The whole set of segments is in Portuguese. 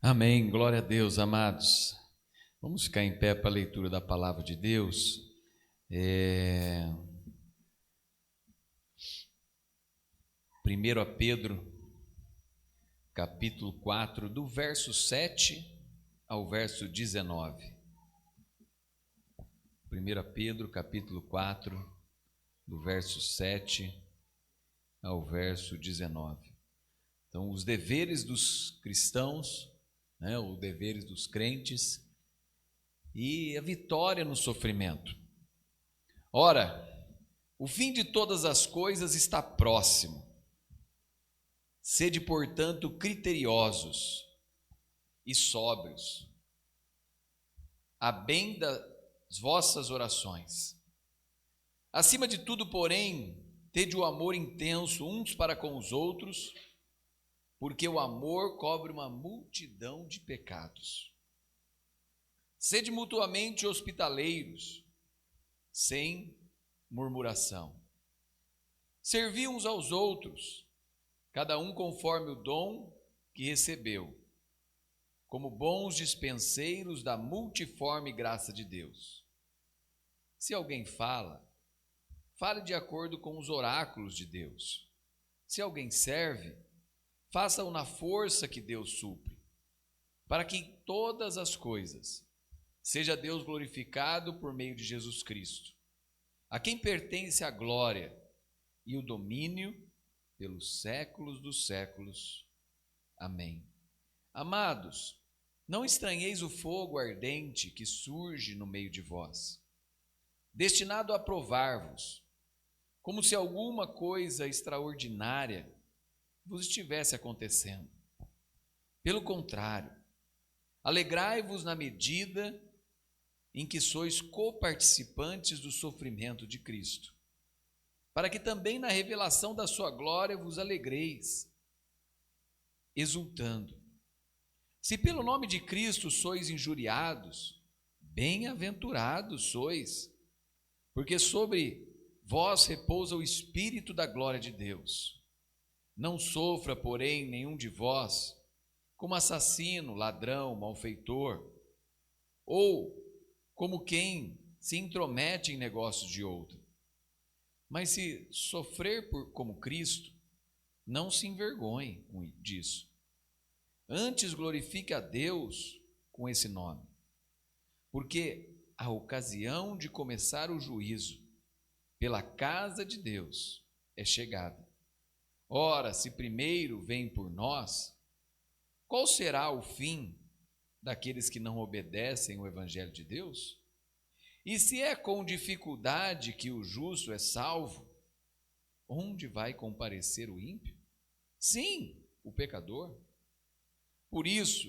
Amém, glória a Deus, amados. Vamos ficar em pé para a leitura da palavra de Deus. 1 Pedro, capítulo 4, do verso 7 ao verso 19. 1 Pedro, capítulo 4, do verso 7 ao verso 19. Então, os deveres dos cristãos, os deveres dos crentes e a vitória no sofrimento. Ora, o fim de todas as coisas está próximo. Sede, portanto, criteriosos e sóbrios, a bem das vossas orações. Acima de tudo, porém, tede o amor intenso uns para com os outros, porque o amor cobre uma multidão de pecados. Sede mutuamente hospitaleiros, sem murmuração. Servi uns aos outros, cada um conforme o dom que recebeu, como bons dispenseiros da multiforme graça de Deus. Se alguém fala, fale de acordo com os oráculos de Deus. Se alguém serve, faça-o na força que Deus supre, para que em todas as coisas seja Deus glorificado por meio de Jesus Cristo, a quem pertence a glória e o domínio pelos séculos dos séculos. Amém. Amados, não estranheis o fogo ardente que surge no meio de vós, destinado a provar-vos, como se alguma coisa extraordinária vos estivesse acontecendo. Pelo contrário, alegrai-vos na medida em que sois coparticipantes do sofrimento de Cristo, para que também na revelação da sua glória vos alegreis, exultando. Se pelo nome de Cristo sois injuriados, bem-aventurados sois, porque sobre vós repousa o Espírito da glória de Deus. Não sofra, porém, nenhum de vós como assassino, ladrão, malfeitor, ou como quem se intromete em negócios de outro. Mas se sofrer como Cristo, não se envergonhe disso. Antes glorifique a Deus com esse nome, porque a ocasião de começar o juízo pela casa de Deus é chegada. Ora, se primeiro vem por nós, qual será o fim daqueles que não obedecem o Evangelho de Deus? E se é com dificuldade que o justo é salvo, onde vai comparecer o ímpio? Sim, o pecador. Por isso,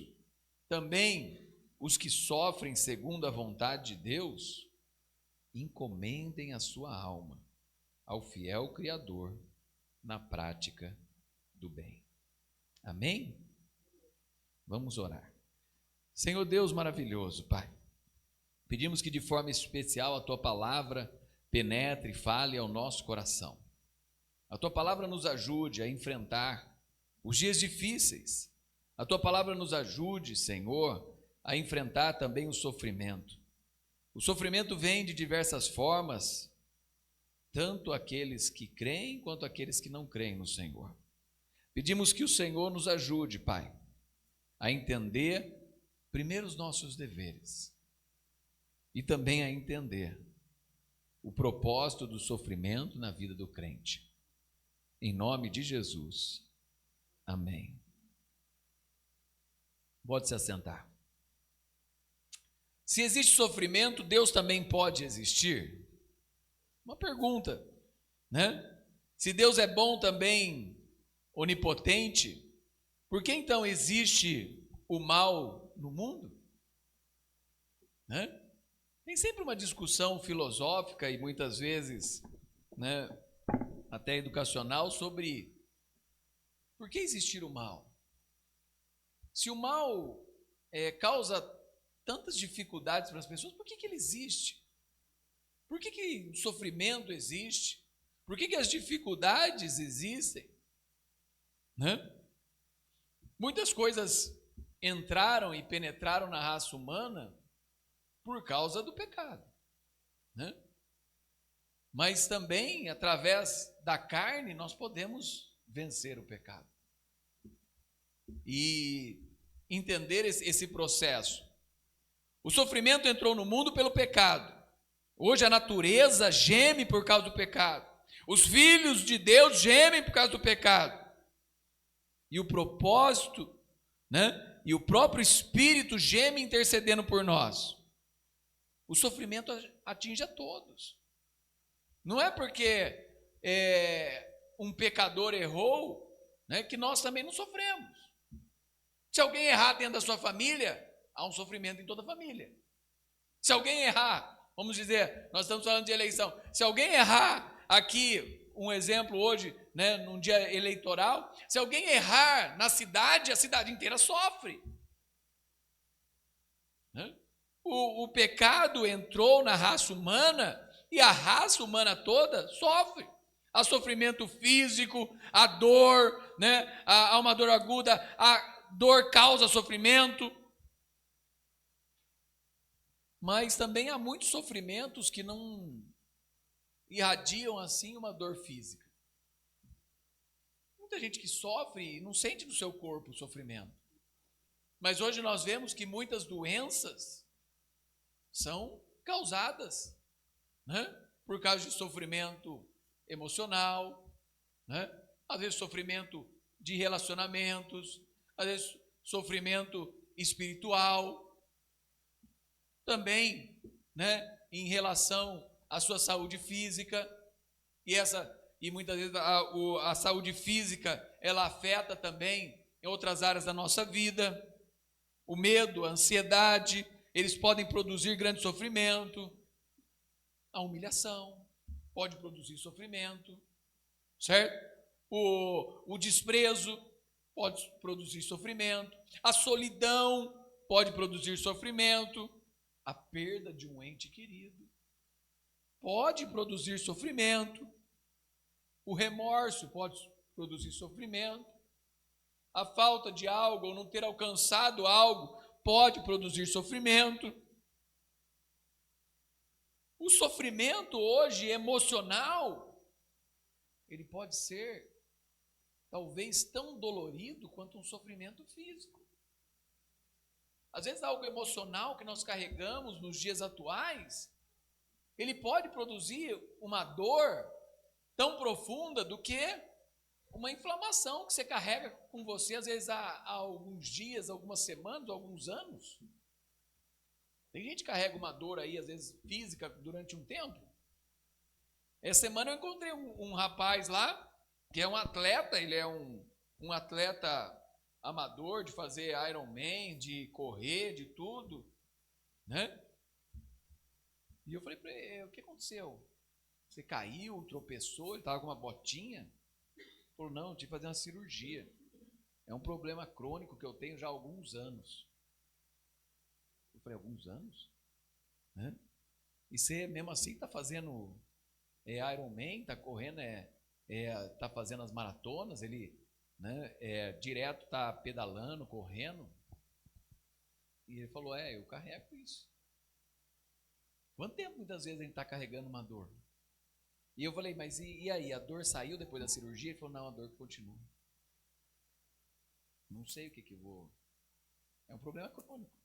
também os que sofrem segundo a vontade de Deus, encomendem a sua alma ao fiel Criador na prática do bem. Amém? Vamos orar. Senhor Deus maravilhoso, Pai, pedimos que de forma especial a Tua palavra penetre e fale ao nosso coração. A Tua palavra nos ajude a enfrentar os dias difíceis. A Tua palavra nos ajude, Senhor, a enfrentar também o sofrimento. O sofrimento vem de diversas formas, tanto aqueles que creem quanto aqueles que não creem no Senhor. Pedimos que o Senhor nos ajude, Pai, a entender primeiro os nossos deveres e também a entender o propósito do sofrimento na vida do crente. Em nome de Jesus, amém. Pode se assentar. Se existe sofrimento, Deus também pode existir? Uma pergunta, né? Se Deus é bom também, onipotente, por que então existe o mal no mundo? Né? Tem sempre uma discussão filosófica e muitas vezes, né, até educacional sobre por que existir o mal. Se o mal causa tantas dificuldades para as pessoas, por que ele existe? Por que o sofrimento existe? Por que as dificuldades existem? Né? Muitas coisas entraram e penetraram na raça humana por causa do pecado, né? Mas também, através da carne, nós podemos vencer o pecado. E entender esse processo. O sofrimento entrou no mundo pelo pecado. Hoje a natureza geme por causa do pecado. Os filhos de Deus gemem por causa do pecado. E o propósito, né? E o próprio Espírito geme intercedendo por nós. O sofrimento atinge a todos. Não é porque um pecador errou, né, que nós também não sofremos. Se alguém errar dentro da sua família, há um sofrimento em toda a família. Se alguém errar, vamos dizer, nós estamos falando de eleição, se alguém errar aqui, um exemplo hoje, né, num dia eleitoral, se alguém errar na cidade, a cidade inteira sofre. Né? O pecado entrou na raça humana e a raça humana toda sofre. Há sofrimento físico, há dor, né? Há uma dor aguda, a dor causa sofrimento. Mas também há muitos sofrimentos que não irradiam assim uma dor física. Muita gente que sofre e não sente no seu corpo o sofrimento. Mas hoje nós vemos que muitas doenças são causadas, né, por causa de sofrimento emocional, né, às vezes sofrimento de relacionamentos, às vezes sofrimento espiritual, também, né, em relação à sua saúde física, e muitas vezes a saúde física ela afeta também em outras áreas da nossa vida. O medo, a ansiedade, eles podem produzir grande sofrimento. A humilhação pode produzir sofrimento, certo? O desprezo pode produzir sofrimento. A solidão pode produzir sofrimento. A perda de um ente querido pode produzir sofrimento. O remorso pode produzir sofrimento. A falta de algo ou não ter alcançado algo pode produzir sofrimento. O sofrimento hoje emocional, ele pode ser talvez tão dolorido quanto um sofrimento físico. Às vezes algo emocional que nós carregamos nos dias atuais, ele pode produzir uma dor tão profunda do que uma inflamação que você carrega com você, às vezes há alguns dias, algumas semanas, alguns anos. Tem gente que carrega uma dor aí, às vezes física, durante um tempo. Essa semana eu encontrei um rapaz lá, que é um atleta, ele é um atleta amador de fazer Ironman, de correr, de tudo, né? E eu falei para ele, o que aconteceu? Você caiu, tropeçou, ele estava com uma botinha? Ele falou, não, eu tive que fazer uma cirurgia. É um problema crônico que eu tenho já há alguns anos. Eu falei, alguns anos? Né? E você mesmo assim está fazendo Ironman, está correndo, está fazendo as maratonas, ele, né, direto está pedalando, correndo. E ele falou, eu carrego isso. Quanto tempo muitas vezes a gente está carregando uma dor? E eu falei, mas e aí, a dor saiu depois da cirurgia? Ele falou, não, a dor continua. Não sei o que vou... É um problema crônico.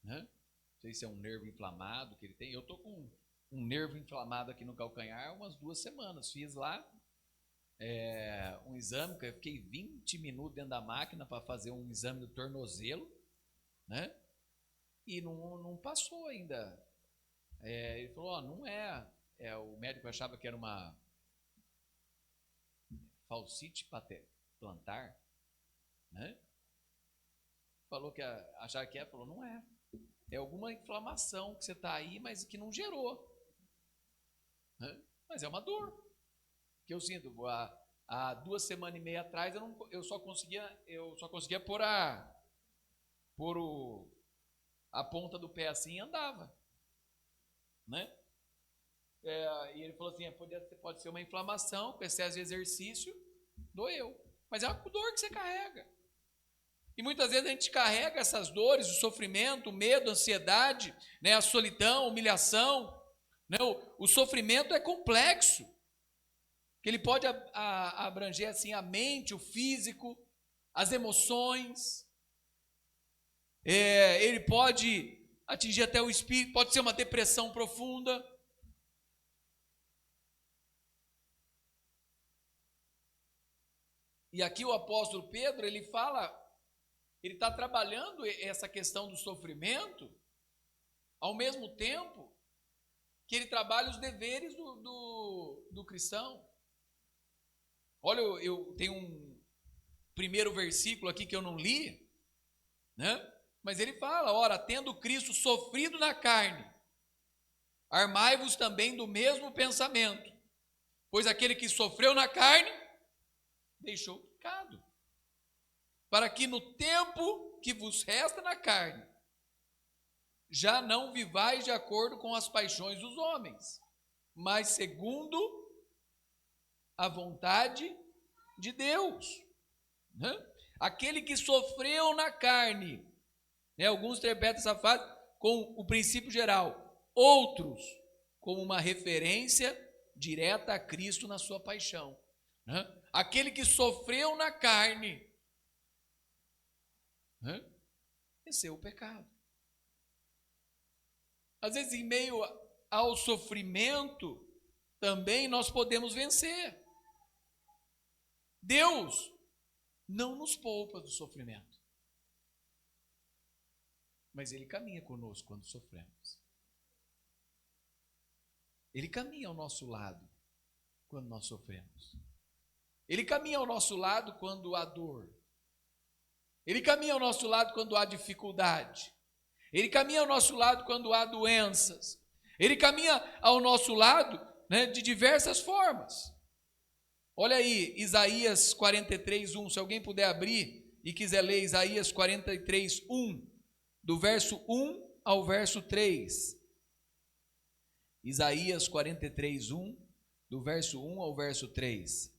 Né? Não sei se é um nervo inflamado que ele tem. Eu estou com um nervo inflamado aqui no calcanhar há umas 2 semanas. Fiz lá um exame, que eu fiquei 20 minutos dentro da máquina para fazer um exame do tornozelo, né? E não passou ainda. Ele falou, não é. O médico achava que era uma falsite plantar, né? Falou que achava que falou, não é. É alguma inflamação que você está aí, mas que não gerou. Né? Mas é uma dor que eu sinto. Há 2 semanas e meia atrás eu só conseguia pôr a ponta do pé assim e andava. Né? E ele falou assim, pode ser uma inflamação, com excesso de exercício, doeu. Mas é uma dor que você carrega. E muitas vezes a gente carrega essas dores, o sofrimento, o medo, a ansiedade, né, a solidão, a humilhação. Né, o sofrimento é complexo, que ele pode abranger assim, a mente, o físico, as emoções. Ele pode atingir até o espírito, pode ser uma depressão profunda. E aqui o apóstolo Pedro, ele fala, ele está trabalhando essa questão do sofrimento, ao mesmo tempo que ele trabalha os deveres do cristão. Olha, eu tenho um primeiro versículo aqui que eu não li, né? Mas ele fala, ora, tendo Cristo sofrido na carne, armai-vos também do mesmo pensamento, pois aquele que sofreu na carne, deixou o pecado, para que no tempo que vos resta na carne, já não vivais de acordo com as paixões dos homens, mas segundo a vontade de Deus. Né? Aquele que sofreu na carne, né? Alguns interpretam essa frase com o princípio geral, outros como uma referência direta a Cristo na sua paixão. Né? Aquele que sofreu na carne, né? Venceu o pecado. Às vezes, em meio ao sofrimento, também nós podemos vencer. Deus não nos poupa do sofrimento, mas Ele caminha conosco quando sofremos. Ele caminha ao nosso lado quando nós sofremos. Ele caminha ao nosso lado quando há dor. Ele caminha ao nosso lado quando há dificuldade. Ele caminha ao nosso lado quando há doenças. Ele caminha ao nosso lado, né, de diversas formas. Olha aí, Isaías 43:1. Se alguém puder abrir e quiser ler Isaías 43:1, do verso 1 ao verso 3. Isaías 43:1, do verso 1 ao verso 3.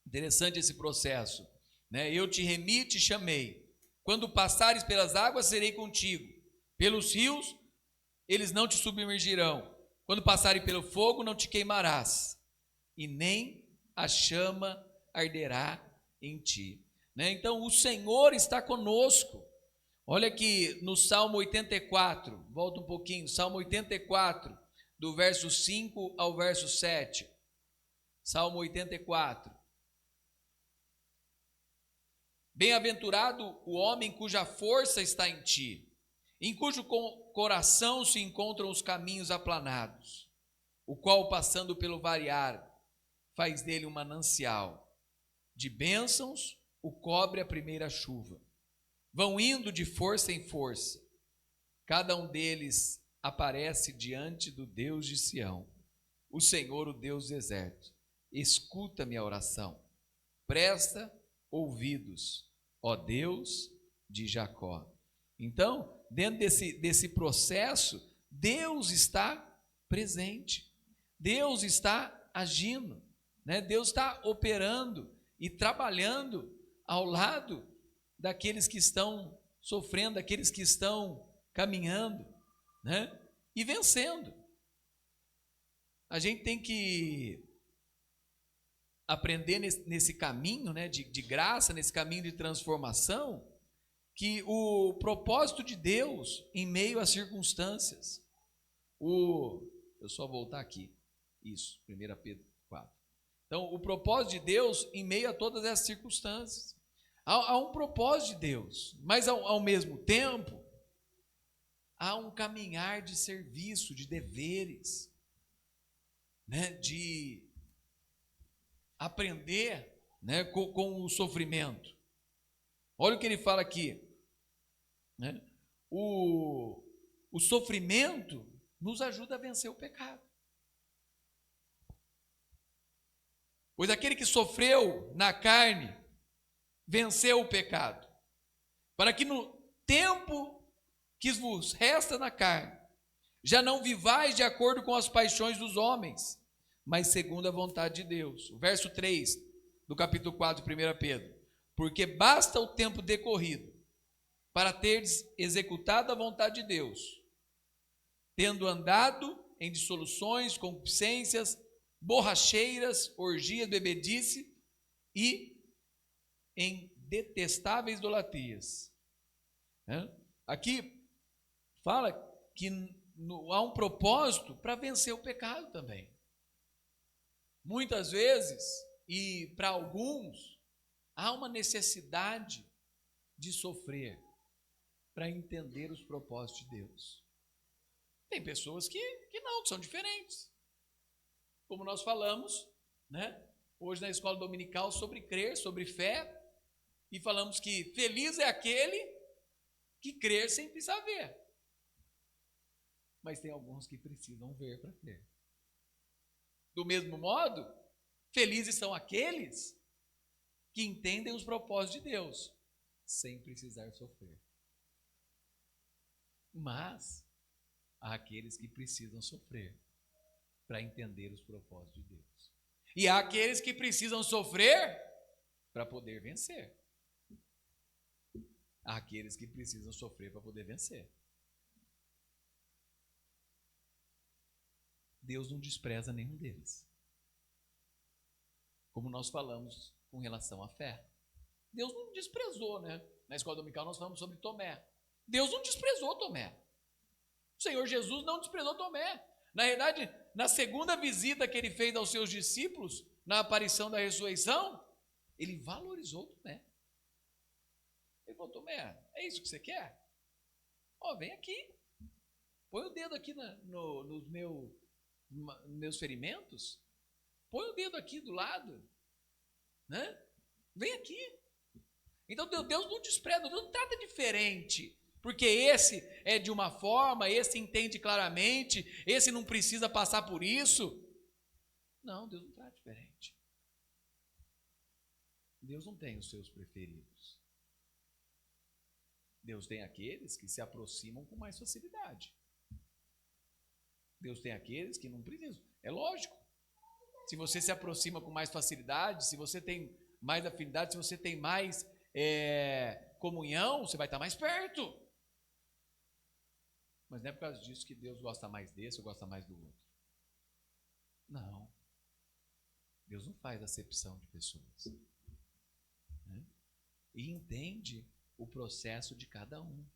Interessante esse processo, né? Eu te remi e te chamei. Quando passares pelas águas, serei contigo. Pelos rios, eles não te submergirão. Quando passarem pelo fogo, não te queimarás. E nem a chama arderá em ti. Né? Então, o Senhor está conosco. Olha aqui no Salmo 84, volta um pouquinho, Salmo 84, do verso 5 ao verso 7. Salmo 84. Bem-aventurado o homem cuja força está em ti, em cujo coração se encontram os caminhos aplanados, o qual, passando pelo variar, faz dele um manancial. De bênçãos o cobre a primeira chuva. Vão indo de força em força. Cada um deles aparece diante do Deus de Sião, o Senhor, o Deus do exército. Escuta minha oração. Presta ouvidos, ó Deus de Jacó. Então, dentro desse processo, Deus está presente, Deus está agindo, né? Deus está operando e trabalhando ao lado daqueles que estão sofrendo, daqueles que estão caminhando, né? E vencendo. A gente tem que aprender nesse caminho, né, de graça, nesse caminho de transformação, que o propósito de Deus em meio às circunstâncias, eu só voltar aqui, isso, 1 Pedro 4. Então, o propósito de Deus em meio a todas essas circunstâncias. Há um propósito de Deus, mas ao mesmo tempo, há um caminhar de serviço, de deveres, né, de aprender, né, com o sofrimento. Olha o que ele fala aqui, né? O sofrimento nos ajuda a vencer o pecado. Pois aquele que sofreu na carne venceu o pecado, para que no tempo que vos resta na carne, já não vivais de acordo com as paixões dos homens, mas segundo a vontade de Deus. O verso 3 do capítulo 4 de 1 Pedro. Porque basta o tempo decorrido para teres executado a vontade de Deus, tendo andado em dissoluções, concupiscências, borracheiras, orgias, bebedice e em detestáveis idolatrias. Aqui fala que há um propósito para vencer o pecado também. Muitas vezes, e para alguns, há uma necessidade de sofrer para entender os propósitos de Deus. Tem pessoas que são diferentes. Como nós falamos, né, hoje na escola dominical sobre crer, sobre fé, e falamos que feliz é aquele que crer sem precisar ver. Mas tem alguns que precisam ver para crer. Do mesmo modo, felizes são aqueles que entendem os propósitos de Deus, sem precisar sofrer. Mas há aqueles que precisam sofrer para entender os propósitos de Deus. E há aqueles que precisam sofrer para poder vencer. Há aqueles que precisam sofrer para poder vencer. Deus não despreza nenhum deles. Como nós falamos com relação à fé. Deus não desprezou, né? Na escola dominical nós falamos sobre Tomé. Deus não desprezou Tomé. O Senhor Jesus não desprezou Tomé. Na verdade, na segunda visita que ele fez aos seus discípulos, na aparição da ressurreição, ele valorizou Tomé. Ele falou: Tomé, é isso que você quer? Vem aqui. Põe o dedo aqui nos meus ferimentos. Põe o dedo aqui do lado. Né? Vem aqui. Então Deus não despreza, Deus não trata diferente. Porque esse é de uma forma, esse entende claramente, esse não precisa passar por isso. Não, Deus não trata diferente. Deus não tem os seus preferidos. Deus tem aqueles que se aproximam com mais facilidade. Deus tem aqueles que não precisam. É lógico. Se você se aproxima com mais facilidade, se você tem mais afinidade, se você tem mais comunhão, você vai estar mais perto. Mas não é por causa disso que Deus gosta mais desse ou gosta mais do outro. Não. Deus não faz acepção de pessoas. Né? E entende o processo de cada um,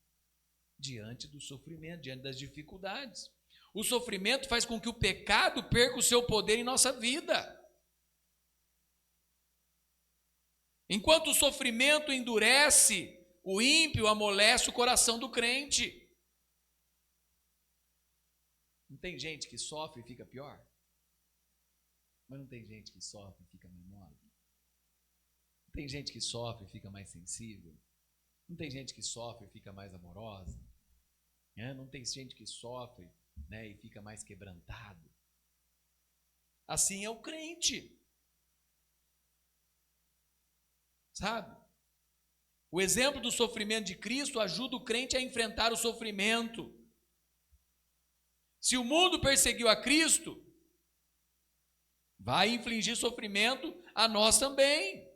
diante do sofrimento, diante das dificuldades. O sofrimento faz com que o pecado perca o seu poder em nossa vida. Enquanto o sofrimento endurece, o ímpio amolece o coração do crente. Não tem gente que sofre e fica pior? Mas não tem gente que sofre e fica menor? Não tem gente que sofre e fica mais sensível? Não tem gente que sofre e fica mais amorosa? Não tem gente que sofre, né, e fica mais quebrantado? Assim é o crente. Sabe? O exemplo do sofrimento de Cristo ajuda o crente a enfrentar o sofrimento. Se o mundo perseguiu a Cristo, vai infligir sofrimento a nós também.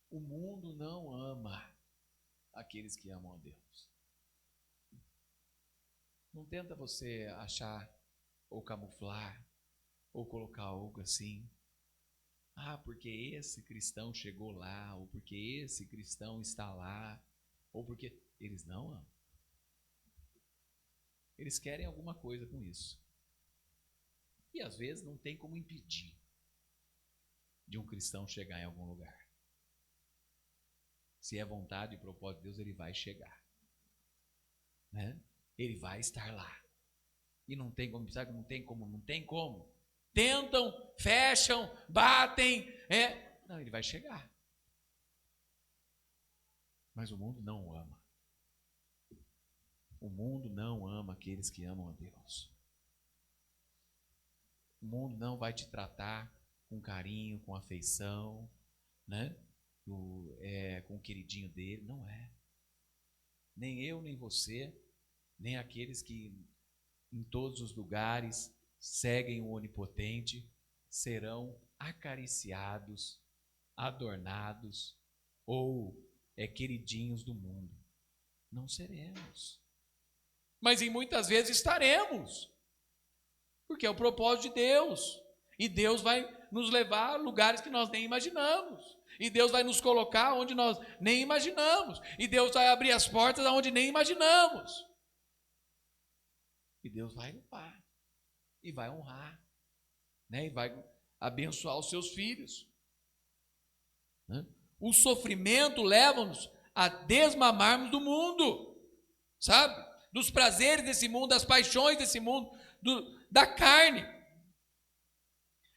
O mundo não ama aqueles que amam a Deus. Não tenta você achar ou camuflar ou colocar algo assim. Porque esse cristão chegou lá, ou porque esse cristão está lá, ou porque eles não amam. Eles querem alguma coisa com isso. E às vezes não tem como impedir de um cristão chegar em algum lugar. Se é vontade e propósito de Deus, ele vai chegar, né? Ele vai estar lá. E não tem como, sabe? Não tem como. Tentam, fecham, batem, não, ele vai chegar. Mas o mundo não o ama. O mundo não ama aqueles que amam a Deus. O mundo não vai te tratar com carinho, com afeição, né? Com o queridinho dele. Não é. Nem eu, nem você, nem aqueles que em todos os lugares seguem o Onipotente serão acariciados, adornados ou queridinhos do mundo. Não seremos. Mas em muitas vezes estaremos. Porque é o propósito de Deus. E Deus vai nos levar a lugares que nós nem imaginamos. E Deus vai nos colocar onde nós nem imaginamos. E Deus vai abrir as portas aonde nem imaginamos. E Deus vai limpar. E vai honrar. Né? E vai abençoar os seus filhos. Né? O sofrimento leva-nos a desmamarmos do mundo. Sabe? Dos prazeres desse mundo, das paixões desse mundo, da carne.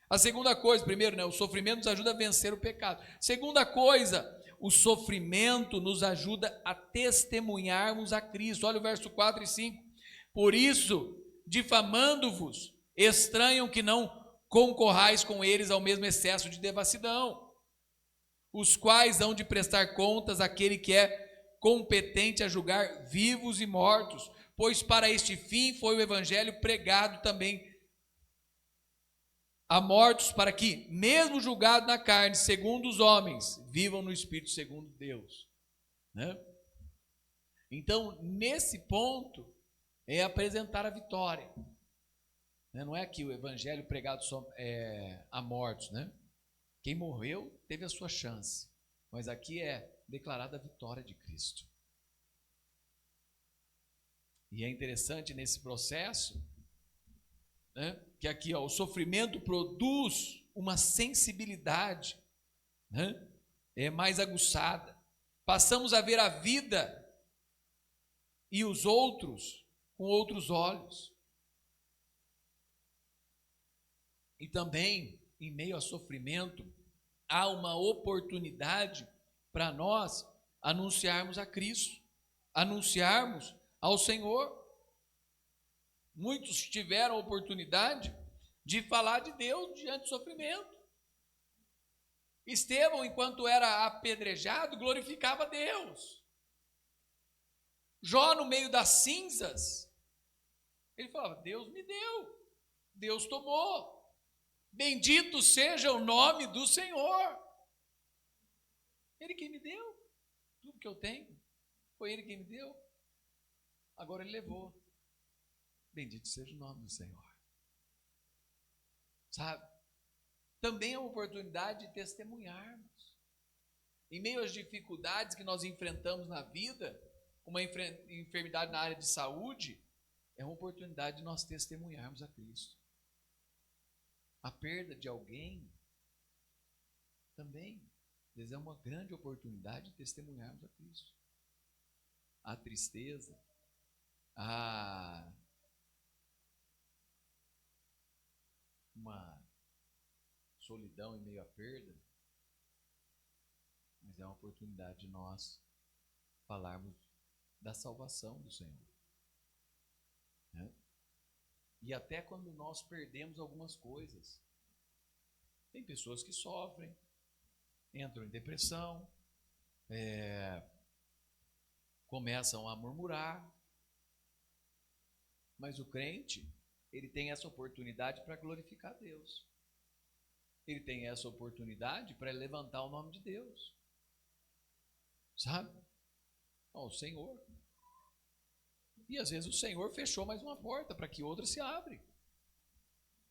A segunda coisa, primeiro, né, o sofrimento nos ajuda a vencer o pecado. Segunda coisa, o sofrimento nos ajuda a testemunharmos a Cristo. Olha o verso 4 e 5. Por isso, difamando-vos, estranham que não concorrais com eles ao mesmo excesso de devassidão, os quais hão de prestar contas àquele que é competente a julgar vivos e mortos, pois para este fim foi o evangelho pregado também a mortos, para que, mesmo julgado na carne, segundo os homens, vivam no Espírito segundo Deus. Né? Então, nesse ponto, é apresentar a vitória. Né? Não é que o evangelho pregado só a mortos, né? Quem morreu teve a sua chance, mas aqui é declarada a vitória de Cristo. E é interessante nesse processo, né, que aqui o sofrimento produz uma sensibilidade, né, mais aguçada. Passamos a ver a vida e os outros com outros olhos. E também, em meio ao sofrimento, há uma oportunidade para nós anunciarmos a Cristo, anunciarmos ao Senhor. Muitos tiveram a oportunidade de falar de Deus diante do sofrimento. Estevão, enquanto era apedrejado, glorificava a Deus. Jó, no meio das cinzas, ele falava: Deus me deu, Deus tomou, bendito seja o nome do Senhor. Ele quem me deu, tudo que eu tenho, foi Ele quem me deu. Agora Ele levou. Bendito seja o nome do Senhor. Sabe? Também é uma oportunidade de testemunharmos. Em meio às dificuldades que nós enfrentamos na vida, uma enfermidade na área de saúde, é uma oportunidade de nós testemunharmos a Cristo. A perda de alguém também, às vezes, é uma grande oportunidade de testemunharmos a Cristo. A tristeza, uma solidão em meio à perda, mas é uma oportunidade de nós falarmos da salvação do Senhor. Né? E até quando nós perdemos algumas coisas, tem pessoas que sofrem, entram em depressão, começam a murmurar, mas o crente, ele tem essa oportunidade para glorificar a Deus. Ele tem essa oportunidade para levantar o nome de Deus. Sabe? O Senhor. E às vezes o Senhor fechou mais uma porta para que outra se abre.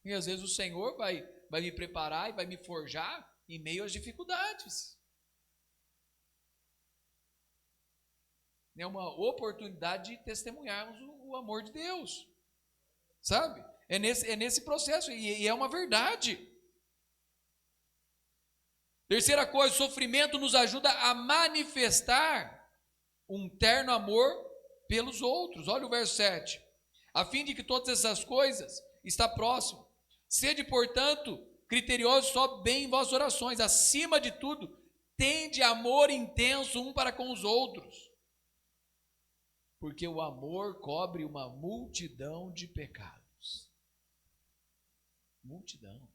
E às vezes o Senhor vai me preparar e vai me forjar em meio às dificuldades. É uma oportunidade de testemunharmos o amor de Deus. Sabe? É nesse processo, e é uma verdade. Terceira coisa, o sofrimento nos ajuda a manifestar um terno amor pelos outros. Olha o verso 7. A fim de que todas essas coisas está próximo. Sede, portanto, criteriosos só bem em vossas orações. Acima de tudo, tende amor intenso um para com os outros. Porque o amor cobre uma multidão de pecados. Multidão.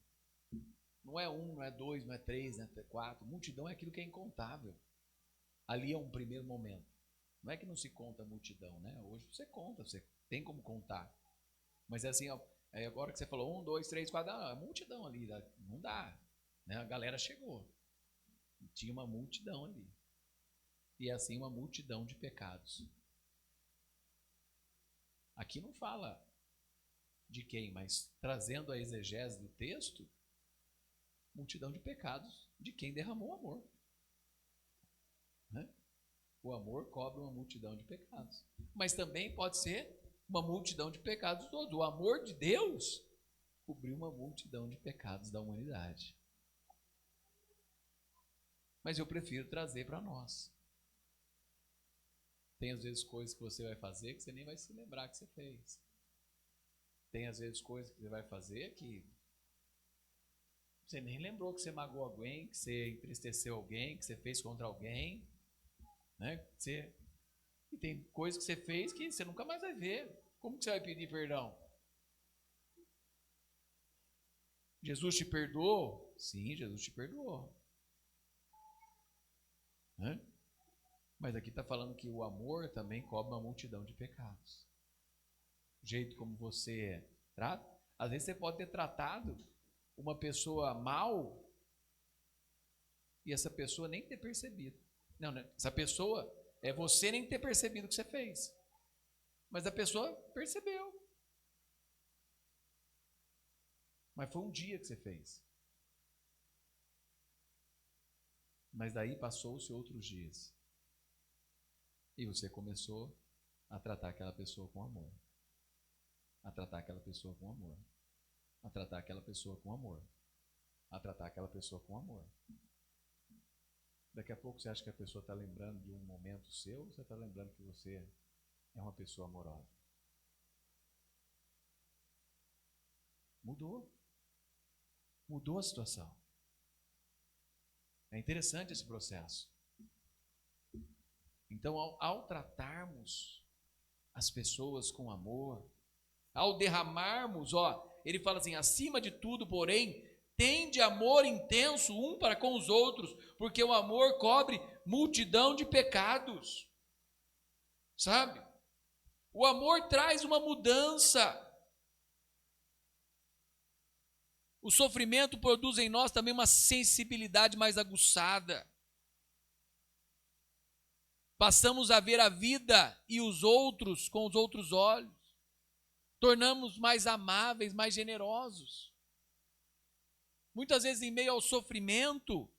Não é um, não é dois, não é três, não é quatro. Multidão é aquilo que é incontável. Ali é um primeiro momento. Não é que não se conta a multidão, né? Hoje você conta, você tem como contar. Mas é assim, ó, agora que você falou 1, 2, 3, 4, não, é multidão ali, não dá. Né? A galera chegou. Tinha uma multidão ali. E é assim uma multidão de pecados. Aqui não fala de quem, mas trazendo a exegese do texto, multidão de pecados de quem derramou amor. Né? O amor cobre uma multidão de pecados. Mas também pode ser uma multidão de pecados todos. O amor de Deus cobriu uma multidão de pecados da humanidade. Mas eu prefiro trazer para nós. Tem às vezes coisas que você vai fazer que você nem vai se lembrar que você fez. Tem às vezes coisas que você vai fazer que você nem lembrou que você magoou alguém, que você entristeceu alguém, que você fez contra alguém. Né? E tem coisas que você fez que você nunca mais vai ver. Como que você vai pedir perdão? Jesus te perdoou? Sim, Jesus te perdoou. Né? Mas aqui está falando que o amor também cobre uma multidão de pecados. O jeito como você trata. Às vezes você pode ter tratado uma pessoa mal e essa pessoa nem ter percebido. Não, né? Essa pessoa é você nem ter percebido o que você fez. Mas a pessoa percebeu. Mas foi um dia que você fez. Mas daí passou-se outros dias. E você começou a tratar aquela pessoa com amor. A tratar aquela pessoa com amor. A tratar aquela pessoa com amor. A tratar aquela pessoa com amor. Daqui a pouco você acha que a pessoa está lembrando de um momento seu, ou você está lembrando que você é uma pessoa amorosa? Mudou. Mudou a situação. É interessante esse processo. Então, ao tratarmos as pessoas com amor, ao derramarmos, ele fala assim, acima de tudo, porém, tende amor intenso um para com os outros, porque o amor cobre multidão de pecados. Sabe? O amor traz uma mudança. O sofrimento produz em nós também uma sensibilidade mais aguçada. Passamos a ver a vida e os outros com os outros olhos. Tornamos mais amáveis, mais generosos. Muitas vezes em meio ao sofrimento,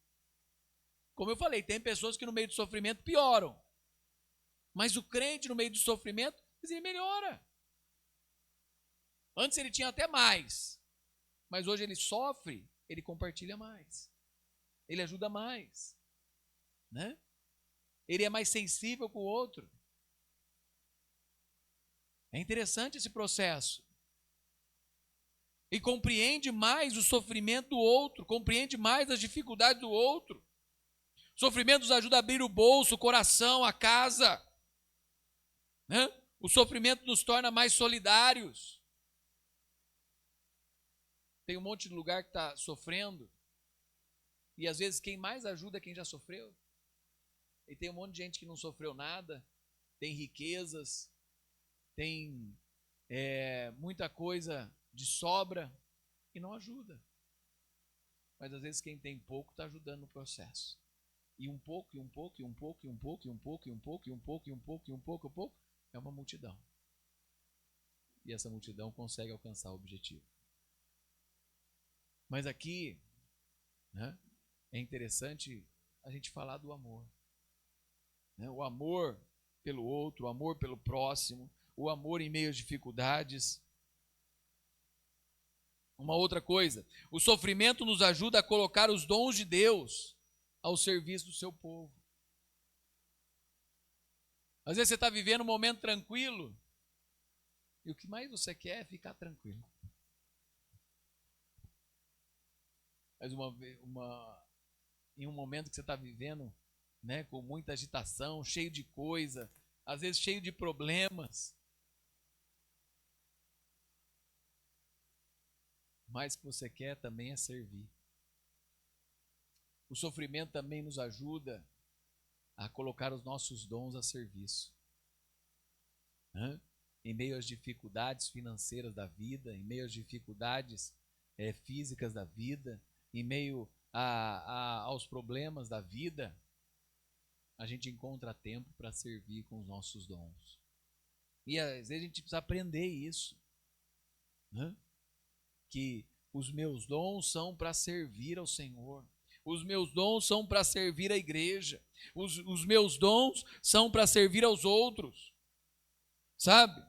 como eu falei, tem pessoas que no meio do sofrimento pioram. Mas o crente no meio do sofrimento, ele melhora. Antes ele tinha até mais. Mas hoje ele sofre, ele compartilha mais. Ele ajuda mais. Né? Ele é mais sensível com o outro. É interessante esse processo. E compreende mais o sofrimento do outro, compreende mais as dificuldades do outro. O sofrimento nos ajuda a abrir o bolso, o coração, a casa. Né? O sofrimento nos torna mais solidários. Tem um monte de lugar que está sofrendo. E às vezes quem mais ajuda é quem já sofreu. E tem um monte de gente que não sofreu nada, tem riquezas, tem muita coisa de sobra e não ajuda. Mas às vezes quem tem pouco está ajudando no processo. E um pouco, e um pouco, e um pouco, e um pouco, e um pouco, e um pouco, e um pouco, e um pouco, e um pouco, e um pouco, é uma multidão. E essa multidão consegue alcançar o objetivo. Mas aqui, né, é interessante a gente falar do amor. Né? O amor pelo outro, o amor pelo próximo, o amor em meio às dificuldades. Uma outra coisa, o sofrimento nos ajuda a colocar os dons de Deus ao serviço do seu povo. Às vezes você está vivendo um momento tranquilo, e o que mais você quer é ficar tranquilo. Mas em um momento que você está vivendo, né, com muita agitação, cheio de coisa, às vezes cheio de problemas, mas o que você quer também é servir. O sofrimento também nos ajuda a colocar os nossos dons a serviço. Em meio às dificuldades financeiras da vida, em meio às dificuldades físicas da vida, em meio aos problemas da vida, a gente encontra tempo para servir com os nossos dons. E às vezes a gente precisa aprender isso. Que os meus dons são para servir ao Senhor. Os meus dons são para servir a igreja. Os meus dons são para servir aos outros. Sabe?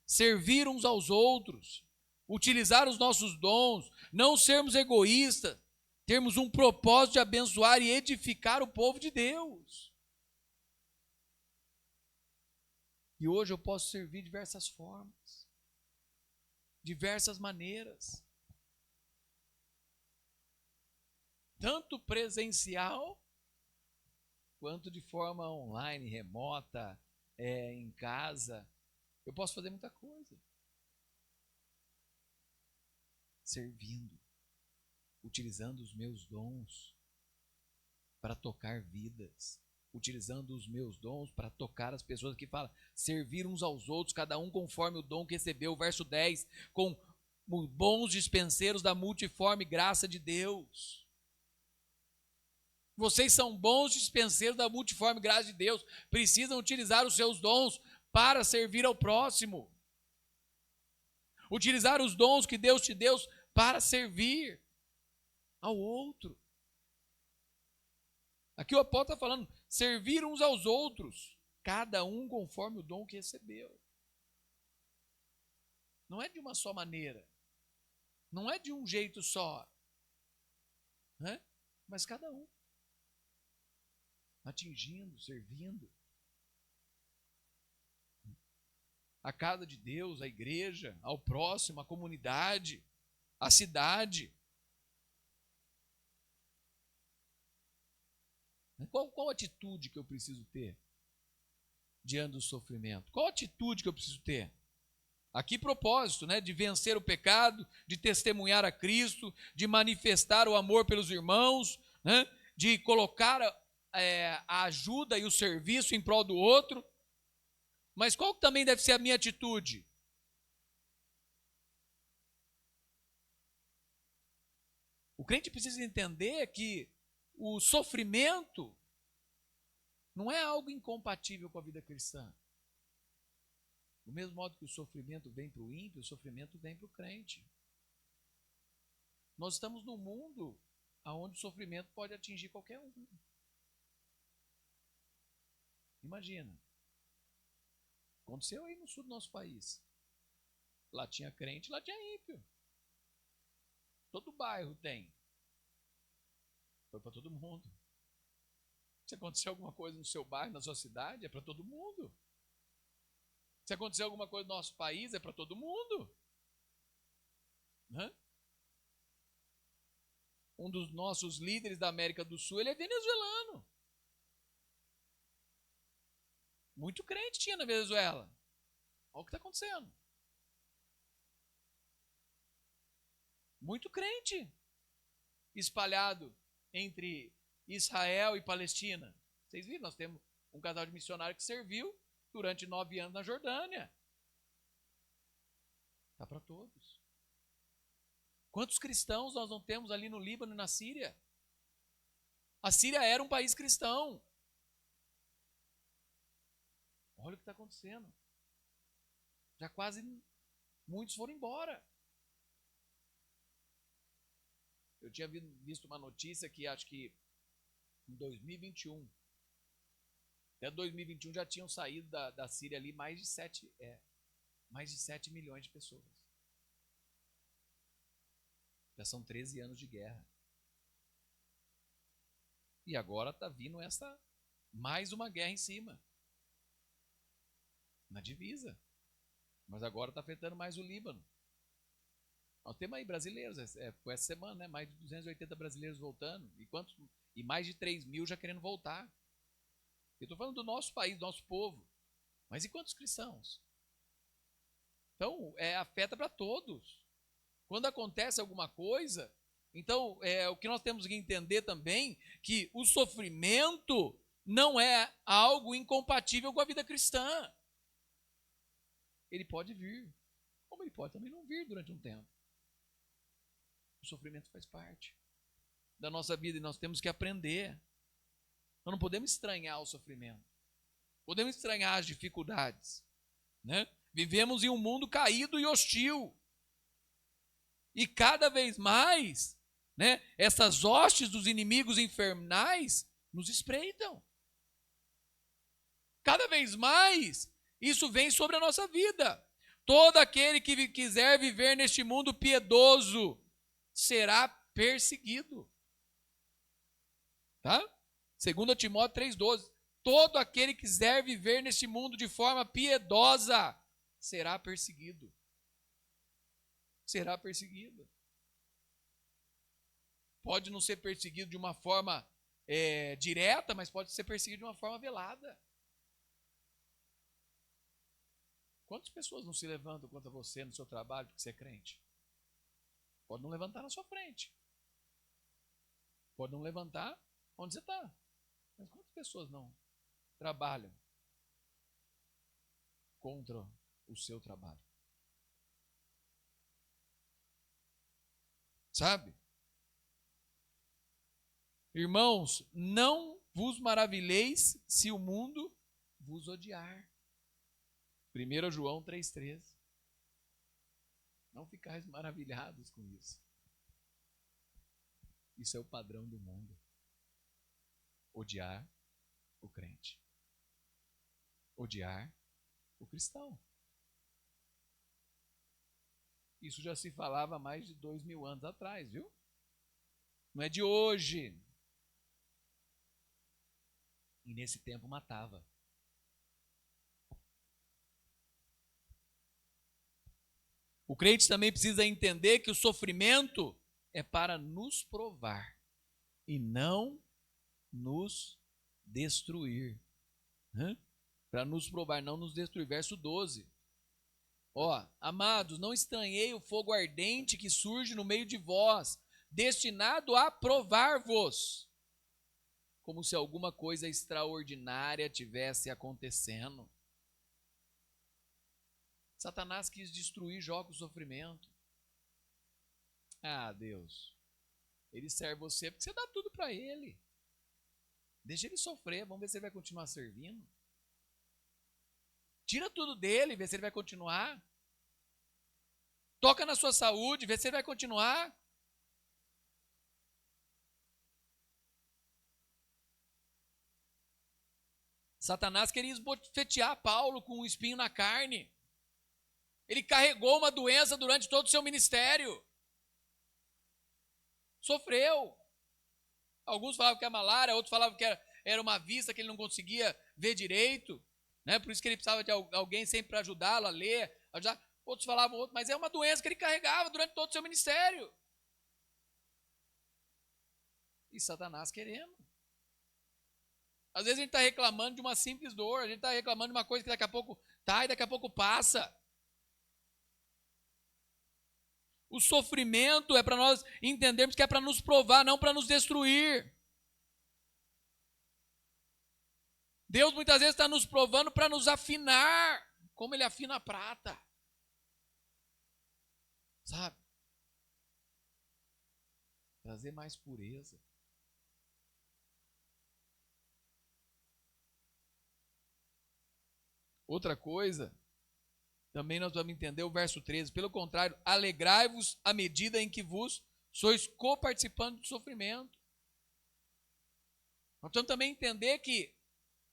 Servir uns aos outros. Utilizar os nossos dons. Não sermos egoístas. Termos um propósito de abençoar e edificar o povo de Deus. E hoje eu posso servir de diversas formas. Diversas maneiras. Tanto presencial, quanto de forma online, remota, em casa. Eu posso fazer muita coisa. Servindo, utilizando os meus dons para tocar vidas, utilizando os meus dons para tocar as pessoas. Que fala, servir uns aos outros, cada um conforme o dom que recebeu. Verso 10, com bons dispenseiros da multiforme graça de Deus. Vocês são bons dispenseiros da multiforme graça de Deus. Precisam utilizar os seus dons para servir ao próximo. Utilizar os dons que Deus te deu para servir ao outro. Aqui o apóstolo está falando, servir uns aos outros, cada um conforme o dom que recebeu. Não é de uma só maneira. Não é de um jeito só. Né? Mas cada um. Atingindo, servindo. A casa de Deus, a igreja, ao próximo, a comunidade, a cidade. Qual atitude que eu preciso ter diante do sofrimento? Qual atitude que eu preciso ter? Aqui propósito, né? De vencer o pecado, de testemunhar a Cristo, de manifestar o amor pelos irmãos, né? De colocar a ajuda e o serviço em prol do outro. Mas qual também deve ser a minha atitude? O crente precisa entender que o sofrimento não é algo incompatível com a vida cristã. Do mesmo modo que o sofrimento vem para o ímpio, o sofrimento vem para o crente. Nós estamos num mundo onde o sofrimento pode atingir qualquer um. Imagina. Aconteceu aí no sul do nosso país. Lá tinha crente, lá tinha ímpio. Todo bairro tem. Foi para todo mundo. Se acontecer alguma coisa no seu bairro, na sua cidade, é para todo mundo. Se acontecer alguma coisa no nosso país, é para todo mundo. Um dos nossos líderes da América do Sul, ele é venezuelano. Muito crente tinha na Venezuela. Olha o que está acontecendo. Muito crente espalhado entre Israel e Palestina. Vocês viram? Nós temos um casal de missionário que serviu durante 9 anos na Jordânia. Está para todos. Quantos cristãos nós não temos ali no Líbano e na Síria? A Síria era um país cristão. Olha o que está acontecendo. Já quase muitos foram embora. Eu tinha visto uma notícia que acho que em 2021, até 2021 já tinham saído da Síria ali mais de 7 milhões de pessoas. Já são 13 anos de guerra. E agora está vindo mais uma guerra em cima. Na divisa. Mas agora está afetando mais o Líbano. Nós temos aí brasileiros, foi essa semana, né? Mais de 280 brasileiros voltando. E mais de 3 mil já querendo voltar. Eu estou falando do nosso país, do nosso povo. Mas e quantos cristãos? Então, afeta para todos. Quando acontece alguma coisa, então, o que nós temos que entender também, que o sofrimento não é algo incompatível com a vida cristã. Ele pode vir, como ele pode também não vir durante um tempo. O sofrimento faz parte da nossa vida e nós temos que aprender. Nós não podemos estranhar o sofrimento. Podemos estranhar as dificuldades, né? Vivemos em um mundo caído e hostil. E cada vez mais, né, essas hostes dos inimigos infernais nos espreitam. Cada vez mais, isso vem sobre a nossa vida. Todo aquele que quiser viver neste mundo piedoso será perseguido. Tá? 2 Timóteo 3,12. Todo aquele que quiser viver neste mundo de forma piedosa será perseguido. Será perseguido. Pode não ser perseguido de uma forma direta, mas pode ser perseguido de uma forma velada. Quantas pessoas não se levantam contra você no seu trabalho porque você é crente? Pode não levantar na sua frente. Pode não levantar onde você está. Mas quantas pessoas não trabalham contra o seu trabalho? Sabe? Irmãos, não vos maravilheis se o mundo vos odiar. 1 João 3,13. Não ficais maravilhados com isso. Isso é o padrão do mundo. Odiar o crente. Odiar o cristão. Isso já se falava há mais de 2000 anos atrás, viu? Não é de hoje. E nesse tempo matava. O crente também precisa entender que o sofrimento é para nos provar e não nos destruir. Para nos provar, não nos destruir. Verso 12. Amados, não estranhei o fogo ardente que surge no meio de vós, destinado a provar-vos, como se alguma coisa extraordinária tivesse acontecendo. Satanás quis destruir Jó com o sofrimento. Deus, ele serve você porque você dá tudo para ele. Deixa ele sofrer, vamos ver se ele vai continuar servindo. Tira tudo dele, vê se ele vai continuar. Toca na sua saúde, vê se ele vai continuar. Satanás queria esbofetear Paulo com um espinho na carne. Ele carregou uma doença durante todo o seu ministério. Sofreu. Alguns falavam que era malária, outros falavam que era uma vista que ele não conseguia ver direito, né? Por isso que ele precisava de alguém sempre para ajudá-lo a ler, ajudar. Outros falavam outro, mas é uma doença que ele carregava durante todo o seu ministério. E Satanás querendo. Às vezes a gente está reclamando de uma simples dor, a gente está reclamando de uma coisa que daqui a pouco está e daqui a pouco passa. O sofrimento é para nós entendermos que é para nos provar, não para nos destruir. Deus muitas vezes está nos provando para nos afinar, como Ele afina a prata. Sabe? Trazer mais pureza. Outra coisa, também nós vamos entender o verso 13. Pelo contrário, alegrai-vos à medida em que vos sois coparticipantes do sofrimento. Nós precisamos também entender que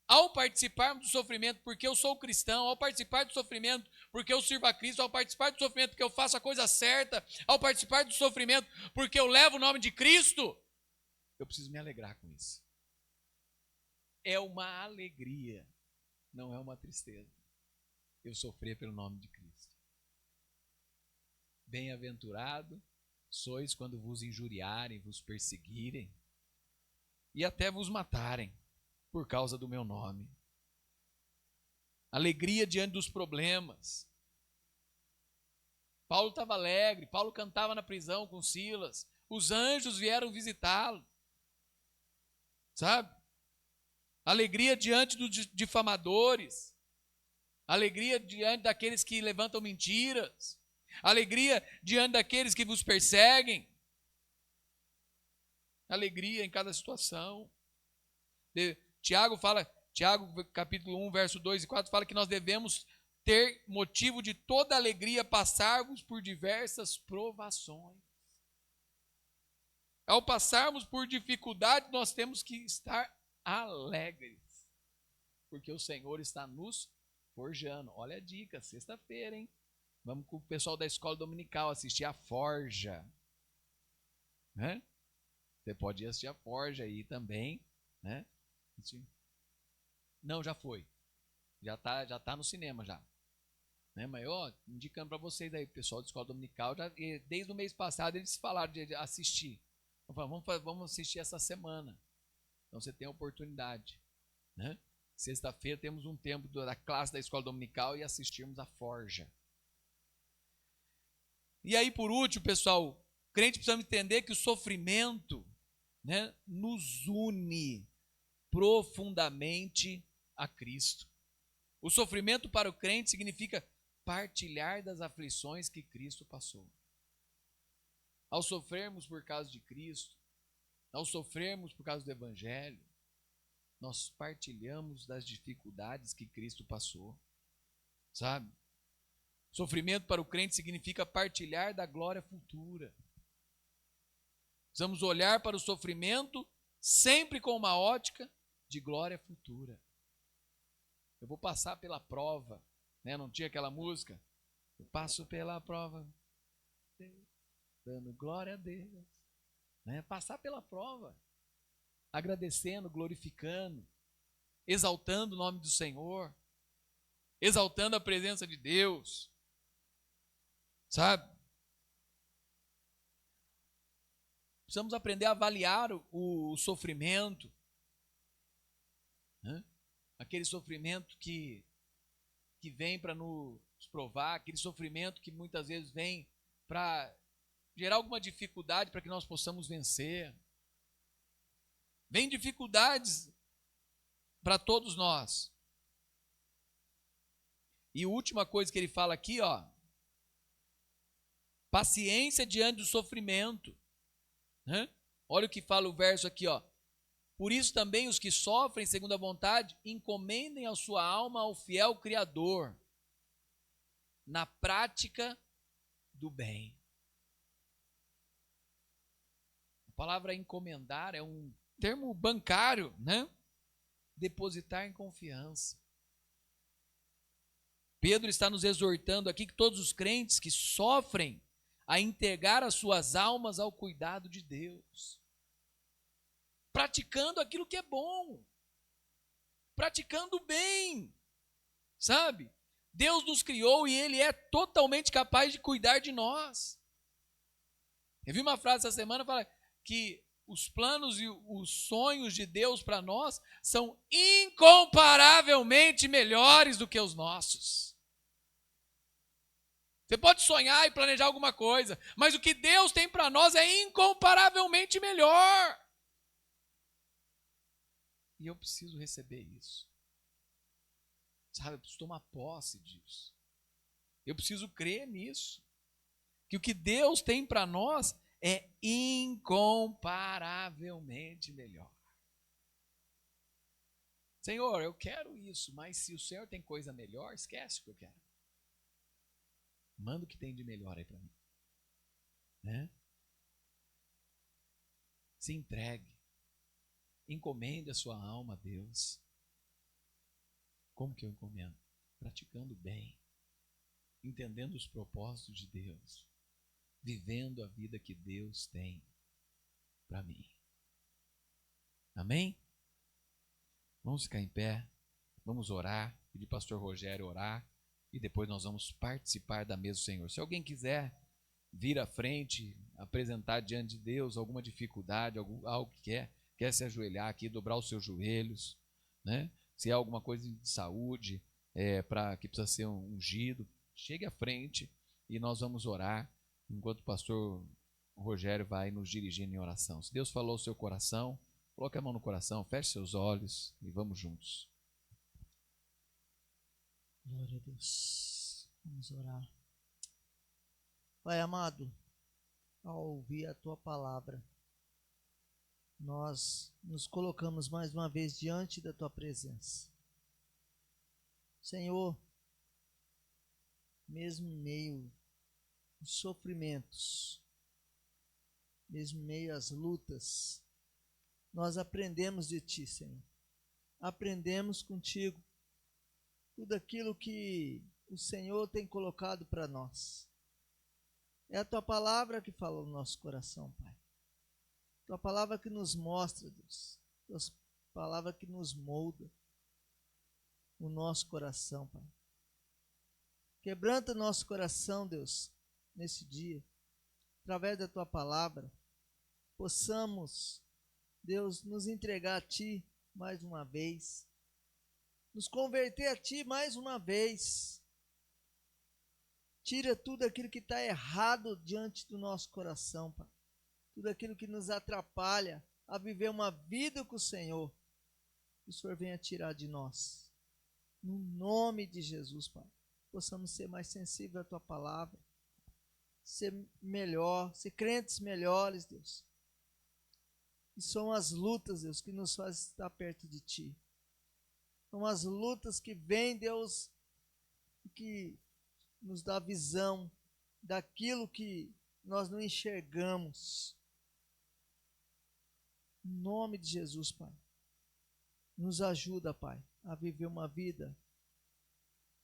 ao participarmos do sofrimento porque eu sou cristão, ao participar do sofrimento porque eu sirvo a Cristo, ao participar do sofrimento porque eu faço a coisa certa, ao participar do sofrimento porque eu levo o nome de Cristo, eu preciso me alegrar com isso. é uma alegria, não é uma tristeza. Eu sofrer pelo nome de Cristo. Bem-aventurado sois quando vos injuriarem, vos perseguirem e até vos matarem por causa do meu nome. Alegria diante dos problemas. Paulo estava alegre, Paulo cantava na prisão com Silas, os anjos vieram visitá-lo, sabe? Alegria diante dos difamadores, alegria diante daqueles que levantam mentiras, alegria diante daqueles que vos perseguem, alegria em cada situação. Tiago capítulo 1, verso 2 e 4, fala que nós devemos ter motivo de toda alegria passarmos por diversas provações. Ao passarmos por dificuldade, nós temos que estar alegres, porque o Senhor está nos forjando. Olha a dica, sexta-feira, hein? Vamos com o pessoal da escola dominical assistir a Forja. Né? Você pode ir assistir a Forja aí também, né? Não, já foi. Já tá no cinema já. Né? Mas indicando para vocês aí, pessoal da escola dominical, desde o mês passado eles falaram de assistir. Vamos assistir essa semana. Então você tem a oportunidade. Né? Sexta-feira temos um tempo da classe da escola dominical e assistirmos a Forja. E aí, por último, pessoal, o crente precisa entender que o sofrimento, né, nos une profundamente a Cristo. O sofrimento para o crente significa partilhar das aflições que Cristo passou. Ao sofrermos por causa de Cristo, ao sofrermos por causa do Evangelho, nós partilhamos das dificuldades que Cristo passou, sabe? Sofrimento para o crente significa partilhar da glória futura. Precisamos olhar para o sofrimento sempre com uma ótica de glória futura. Eu vou passar pela prova, né? Não tinha aquela música? Eu passo pela prova, dando glória a Deus. Né? Passar pela prova, agradecendo, glorificando, exaltando o nome do Senhor, exaltando a presença de Deus. Sabe? Precisamos aprender a avaliar o sofrimento. Né? Aquele sofrimento que vem para nos provar, aquele sofrimento que muitas vezes vem para gerar alguma dificuldade para que nós possamos vencer. Vem dificuldades para todos nós. E a última coisa que ele fala aqui, paciência diante do sofrimento. Né? Olha o que fala o verso aqui, Por isso também os que sofrem segundo a vontade, encomendem a sua alma ao fiel Criador, na prática do bem. A palavra encomendar é um termo bancário, né? Depositar em confiança. Pedro está nos exortando aqui que todos os crentes que sofrem a entregar as suas almas ao cuidado de Deus. Praticando aquilo que é bom. Praticando o bem. Sabe? Deus nos criou e Ele é totalmente capaz de cuidar de nós. Eu vi uma frase essa semana que fala que os planos e os sonhos de Deus para nós são incomparavelmente melhores do que os nossos. Você pode sonhar e planejar alguma coisa, mas o que Deus tem para nós é incomparavelmente melhor. E eu preciso receber isso. Sabe, eu preciso tomar posse disso. Eu preciso crer nisso. Que o que Deus tem para nós é incomparavelmente melhor. Senhor, eu quero isso, mas se o Senhor tem coisa melhor, esquece o que eu quero. Manda o que tem de melhor aí para mim. Né? Se entregue. Encomende a sua alma a Deus. Como que eu encomendo? Praticando bem. Entendendo os propósitos de Deus. Vivendo a vida que Deus tem para mim. Amém? Vamos ficar em pé, vamos orar, pedir para o pastor Rogério orar, e depois nós vamos participar da mesa do Senhor. Se alguém quiser vir à frente, apresentar diante de Deus alguma dificuldade, algo que quer se ajoelhar aqui, dobrar os seus joelhos, né? Se há alguma coisa de saúde, que precisa ser ungido, chegue à frente e nós vamos orar, enquanto o pastor Rogério vai nos dirigindo em oração. Se Deus falou ao seu coração, coloque a mão no coração, feche seus olhos e vamos juntos. Glória a Deus. Vamos orar. Pai amado, ao ouvir a tua palavra, nós nos colocamos mais uma vez diante da tua presença. Senhor, mesmo em meio aos sofrimentos, mesmo em meio às lutas, nós aprendemos de ti, Senhor. Aprendemos contigo tudo aquilo que o Senhor tem colocado para nós. É a tua palavra que fala no nosso coração, Pai. Tua palavra que nos mostra, Deus. Tua palavra que nos molda o nosso coração, Pai. Quebranta nosso coração, Deus, nesse dia. Através da tua palavra, possamos, Deus, nos entregar a ti mais uma vez. Nos converter a ti mais uma vez. Tira tudo aquilo que está errado diante do nosso coração, Pai. Tudo aquilo que nos atrapalha a viver uma vida com o Senhor. Que o Senhor venha tirar de nós. No nome de Jesus, Pai. Possamos ser mais sensíveis à tua palavra. Ser melhor, ser crentes melhores, Deus. E são as lutas, Deus, que nos fazem estar perto de ti. São as lutas que vêm, Deus, que nos dá visão daquilo que nós não enxergamos. Em nome de Jesus, Pai. Nos ajuda, Pai, a viver uma vida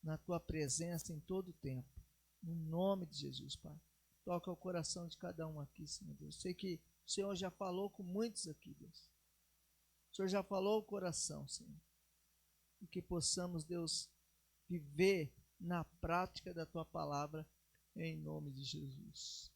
na tua presença em todo o tempo. No nome de Jesus, Pai. Toca o coração de cada um aqui, Senhor Deus. Sei que o Senhor já falou com muitos aqui, Deus. O Senhor já falou o coração, Senhor. E que possamos, Deus, viver na prática da tua palavra, em nome de Jesus.